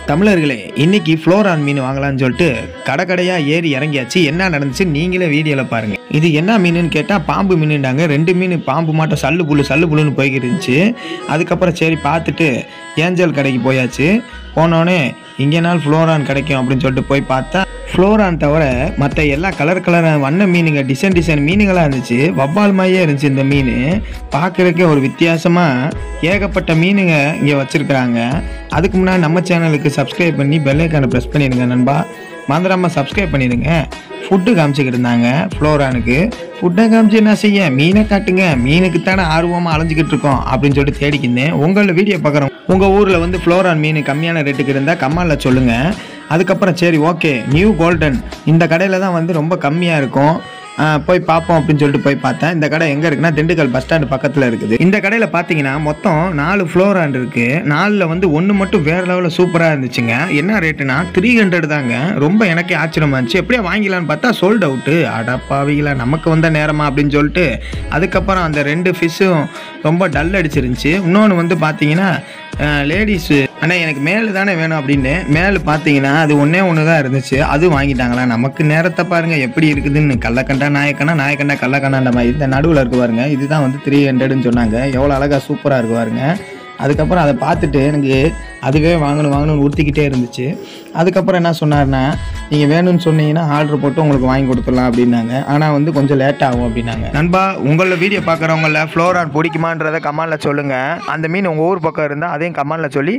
தமிழர்களே, இன்னைக்கு ஃப்ளோரான் மீன் வாங்கலாம்னு சொல்லிட்டு கடையா ஏறி இறங்கியாச்சு. என்ன நடந்துச்சு நீங்களே வீடியோவில் பாருங்க. இது என்ன மீனுன்னு கேட்டால் பாம்பு மீனுண்டாங்க. 2 மீன் பாம்பு மாட்டம் சல்லு புல்லுன்னு போய்கிட்டு இருந்துச்சு. அதுக்கப்புறம் சரி பார்த்துட்டு ஏஞ்சல் கடைக்கு போயாச்சு. போனோடனே இங்கேனால் ஃப்ளோரான் கிடைக்கும் அப்படின்னு சொல்லிட்டு போய் பார்த்தா ஃப்ளோரான் தவிர மற்ற எல்லா கலர் வண்ண மீனுங்க, டிசைன் மீனுங்களாக இருந்துச்சு. வவ்வால் மாதிரியே இருந்துச்சு இந்த மீன். பார்க்குறதுக்கே ஒரு வித்தியாசமாக ஏகப்பட்ட மீனுங்க இங்கே வச்சுருக்குறாங்க. அதுக்கு முன்னாடி நம்ம சேனலுக்கு சப்ஸ்கிரைப் பண்ணி பெல் ஐக்கானை ப்ரெஸ் பண்ணிடுங்க நண்பா. மறந்துடாமல் சப்ஸ்கிரைப் பண்ணிடுங்க. ஃபுட்டு காமிச்சிக்கிட்டு இருந்தாங்க ஃப்ளோரானுக்கு. ஃபுட்டை காமிச்சு என்ன செய்ய, மீனை காட்டுங்க, மீனுக்கு தானே ஆர்வமாக அலைஞ்சிக்கிட்டு இருக்கோம் அப்படின்னு சொல்லிட்டு தேடிக்கிந்தேன். உங்களை வீடியோ பார்க்குறோம். உங்கள் ஊரில் வந்து ஃப்ளோரான் மீன் கம்மியான ரேட்டுக்கு இருந்தால் கமெண்டில் சொல்லுங்கள். அதுக்கப்புறம் சரி ஓகே, நியூ கோல்டன் இந்த கடையில் தான் வந்து ரொம்ப கம்மியாக இருக்கும், போய் பார்ப்போம் அப்படின்னு சொல்லிட்டு போய் பார்த்தேன். இந்த கடை எங்கே இருக்குன்னா திண்டுக்கல் பஸ் ஸ்டாண்டு பக்கத்தில் இருக்குது. இந்த கடையில் பார்த்தீங்கன்னா மொத்தம் 4 ஃப்ளோரான் இருக்குது. 4ல் வந்து 1 மட்டும் வேறு லெவலில் சூப்பராக இருந்துச்சுங்க. என்ன ரேட்டுனா 300 தாங்க. ரொம்ப எனக்கே ஆச்சரியமா இருந்துச்சு. எப்படியா வாங்கிக்கலான்னு பார்த்தா சோல்ட் அவுட்டு. அடப்பாவிங்களா, நமக்கு வந்த நேரமா அப்படின்னு சொல்லிட்டு அதுக்கப்புறம் அந்த 2 ஃபிஷ்ஷும் ரொம்ப டல் அடிச்சிருந்துச்சு. இன்னொன்று வந்து பார்த்தீங்கன்னா லேடிஸு ஆனால் எனக்கு மேலு தானே வேணும் அப்படின்னு மேலு பார்த்தீங்கன்னா அது ஒன்று தான் இருந்துச்சு. அது வாங்கிட்டாங்களா. நமக்கு நேரத்தை பாருங்கள் எப்படி இருக்குதுன்னு. கள்ளக்கண்டா நாயக்கண்டா கள்ளக்கண்டான்ற மாதிரி இந்த நடுவில் இருக்கு பாருங்க. இதுதான் வந்து 300ன்னு சொன்னாங்க. எவ்வளோ அழகாக சூப்பராக இருக்கு பாருங்க. அதுக்கப்புறம் அதை பார்த்துட்டு எனக்கு அதுவே வாங்கணும்னு உறுத்திக்கிட்டே இருந்துச்சு. அதுக்கப்புறம் என்ன சொன்னார்னா, நீங்கள் வேணும்னு சொன்னீங்கன்னா ஆர்டர் போட்டு உங்களுக்கு வாங்கி கொடுத்துடலாம் அப்படின்னாங்க. ஆனால் வந்து கொஞ்சம் லேட் ஆகும் அப்படின்னாங்க. நண்பா, உங்களை வீடியோ பார்க்குறவங்கள ஃப்ளோரான் பிடிக்குமான்றதை கமெண்டில் சொல்லுங்கள். அந்த மீன் உங்கள் ஊர் பக்கம் இருந்தால் அதையும் கமெண்டில் சொல்லி